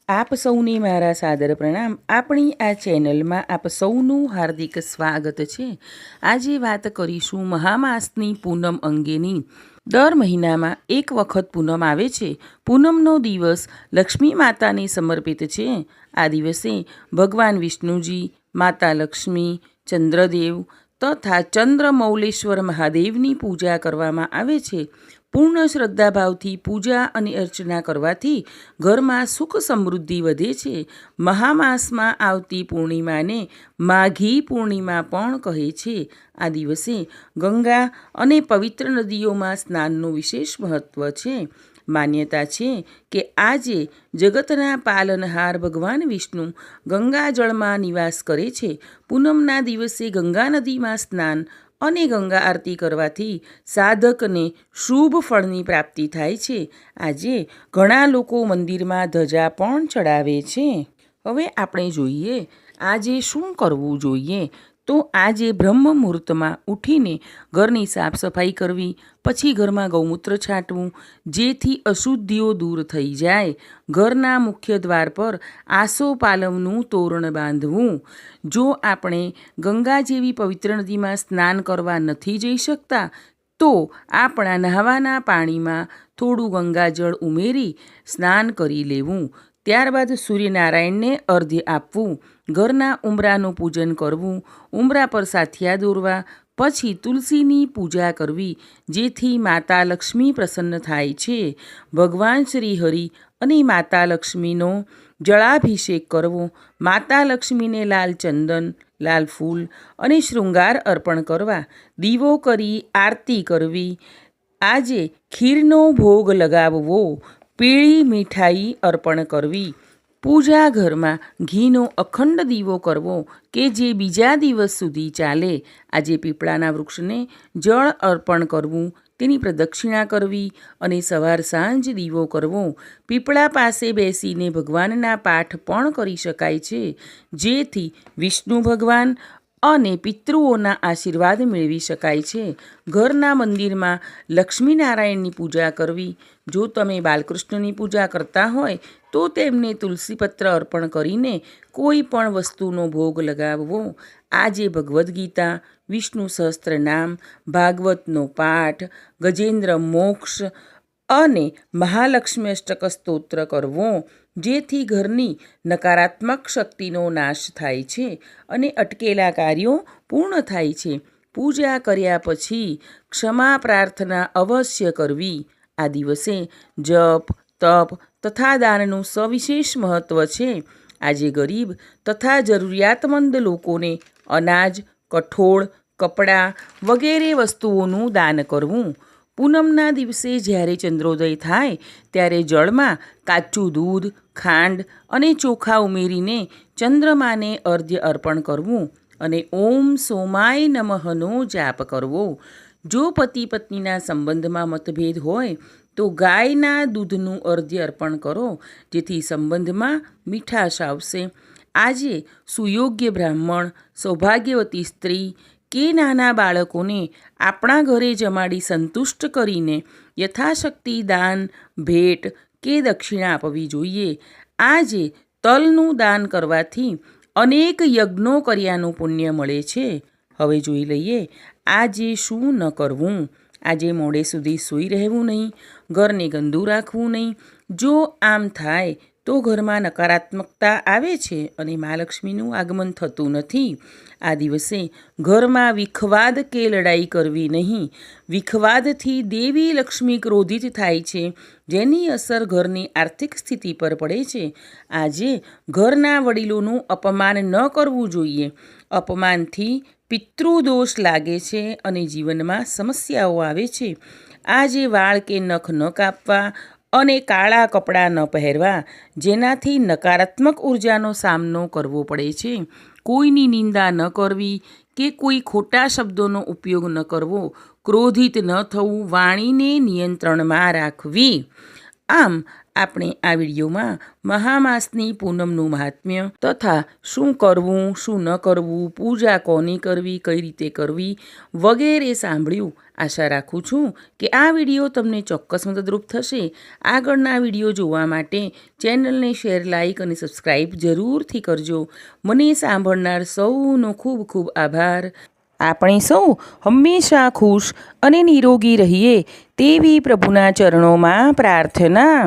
આપ સૌને મારા સાદર પ્રણામ. આપણી આ ચેનલમાં આપ સૌનું હાર્દિક સ્વાગત છે. આજે વાત કરીશું મહામાસની પૂનમ અંગેની. દર મહિનામાં એક વખત પૂનમ આવે છે. પૂનમનો દિવસ લક્ષ્મી માતાને સમર્પિત છે. આ દિવસે ભગવાન વિષ્ણુજી, માતા લક્ષ્મી, ચંદ્રદેવ તથા ચંદ્રમૌલેશ્વર મહાદેવની પૂજા કરવામાં આવે છે. પૂર્ણ શ્રદ્ધાભાવથી પૂજા અને અર્ચના કરવાથી ઘરમાં સુખ સમૃદ્ધિ વધે છે. મહામાસમાં આવતી પૂર્ણિમાને માઘી પૂર્ણિમા પણ કહે છે. આ દિવસે ગંગા અને પવિત્ર નદીઓમાં સ્નાનનું વિશેષ મહત્ત્વ છે. માન્યતા છે કે આજે જગતના પાલનહાર ભગવાન વિષ્ણુ ગંગાજળમાં નિવાસ કરે છે. પૂનમના દિવસે ગંગા નદીમાં સ્નાન અને ગંગા આરતી કરવાથી સાધકને શુભ ફળની પ્રાપ્તિ થાય છે. આજે ઘણા લોકો મંદિરમાં ધજા પણ ચડાવે છે. હવે આપણે જોઈએ આજે શું કરવું જોઈએ. તો આજે બ્રહ્મ મુહૂર્તમાં ઉઠીને ઘરની સાફ સફાઈ કરવી, પછી ઘરમાં ગૌમૂત્ર છાંટવું જેથી અશુદ્ધિઓ દૂર થઈ જાય. ઘરના મુખ્ય દ્વાર પર આસોપાલવનું તોરણ બાંધવું. જો આપણે ગંગા જેવી પવિત્ર નદીમાં સ્નાન કરવા નથી જઈ શકતા તો આપણા નહાવાના પાણીમાં થોડું ગંગાજળ ઉમેરી સ્નાન કરી લેવું. ત્યારબાદ સૂર્યનારાયણને અર્ઘ્ય આપવું. ઘરના ઉંબરાનું પૂજન કરવું. ઉંબરા પર સાથિયા દોરવા. પછી તુલસીની પૂજા કરવી જેથી માતા લક્ષ્મી પ્રસન્ન થાય છે. ભગવાન શ્રી હરિ અને માતા લક્ષ્મીનો જળાભિષેક કરવો. માતા લક્ષ્મીને લાલ ચંદન, લાલ ફૂલ અને શૃંગાર અર્પણ કરવા. દીવો કરી આરતી કરવી. આજે ખીરનો ભોગ લગાવવો. પીળી મીઠાઈ અર્પણ કરવી. પૂજા ઘરમાં ઘીનો અખંડ દીવો કરવો કે જે બીજા દિવસ સુધી ચાલે. આજે પીપળાના વૃક્ષને જળ અર્પણ કરવું, તેની પ્રદક્ષિણા કરવી અને સવાર સાંજ દીવો કરવો. પીપળા પાસે બેસીને ભગવાનના પાઠ પણ કરી શકાય છે જેથી વિષ્ણુ ભગવાન અને પિતૃઓના આશીર્વાદ મેળવી શકાય છે. ઘરના મંદિરમાં લક્ષ્મીનારાયણની પૂજા કરવી. જો તમે બાલકૃષ્ણની પૂજા કરતા હોય તો તેમને તુલસીપત્ર અર્પણ કરીને કોઈ પણ વસ્તુનો ભોગ લગાવવો. આજે ભગવદ્ ગીતા, વિષ્ણુ સહસ્ત્રનામ, ભાગવતનો પાઠ, ગજેન્દ્ર મોક્ષ અને મહાલક્ષ્મી અષ્ટક સ્તોત્ર કરવો જેથી ઘરની નકારાત્મક શક્તિનો નાશ થાય છે અને અટકેલા કાર્યો પૂર્ણ થાય છે. પૂજા કર્યા પછી ક્ષમા પ્રાર્થના અવશ્ય કરવી. આ દિવસે જપ, તપ તથા દાનનું સવિશેષ મહત્ત્વ છે. આજે ગરીબ તથા જરૂરિયાતમંદ લોકોને અનાજ, કઠોળ, કપડાં વગેરે વસ્તુઓનું દાન કરવું. પૂનમના દિવસે જ્યારે ચંદ્રોદય થાય ત્યારે જળમાં કાચું દૂધ, ખાંડ અને ચોખા ઉમેરીને ચંદ્રમાને અર્ઘ્ય અર્પણ કરવું અને ઓમ સોમાય નમઃનો જાપ કરવો. જો પતિ પત્નીના સંબંધમાં મતભેદ હોય તો ગાયના દૂધનું અર્ઘ્ય અર્પણ કરો જેથી સંબંધમાં મીઠાશ આવશે. આજે સુયોગ્ય બ્રાહ્મણ, સૌભાગ્યવતી સ્ત્રી કે નાના બાળકોને આપણા ઘરે જમાડી સંતુષ્ટ કરીને યથાશક્તિ દાન, ભેટ કે દક્ષિણા આપવી જોઈએ. આજે તલનું દાન કરવાથી અનેક યજ્ઞો કર્યાનું પુણ્ય મળે છે. હવે જોઈ લઈએ આજે શું ન કરવું. આજે મોડે સુધી સૂઈ રહેવું નહીં. ઘરને ગંદુ રાખવું નહીં. જો આમ થાય તો ઘરમાં નકારાત્મકતા આવે છે અને મા લક્ષ્મીનું આગમન થતું નથી. આ દિવસે ઘરમાં વિખવાદ કે લડાઈ કરવી નહીં. વિખવાદથી દેવી લક્ષ્મી ક્રોધિત થાય છે જેની અસર ઘરની આર્થિક સ્થિતિ પર પડે છે. આજે ઘરના વડીલોનું અપમાન ન કરવું જોઈએ. અપમાનથી પિતૃદોષ લાગે છે અને જીવનમાં સમસ્યાઓ આવે છે. આજે વાળ કે નખ ન કાપવા અને કાળા કપડાં ન પહેરવા જેનાથી નકારાત્મક ઉર્જાનો સામનો કરવો પડે છે. કોઈની નિંદા ન કરવી કે કોઈ ખોટા શબ્દોનો ઉપયોગ ન કરવો. ક્રોધિત ન થવું, વાણીને નિયંત્રણમાં રાખવી. આમ આપણે આ વિડીયોમાં મહામાસની પૂનમનું મહાત્મ્ય તથા શું કરવું શું ન કરવું, પૂજા કોની કરવી, કઈ રીતે કરવી વગેરે સાંભળ્યું. આશા રાખું છું કે આ વિડીયો તમને ચોક્કસ મદદરૂપ થશે. આગળના વિડીયો જોવા માટે ચેનલને શેર, લાઇક અને સબસ્ક્રાઈબ જરૂરથી કરજો. મને સાંભળનાર સૌનો ખૂબ ખૂબ આભાર. આપણે સૌ હંમેશા ખુશ અને નિરોગી રહીએ તેવી પ્રભુના ચરણોમાં પ્રાર્થના.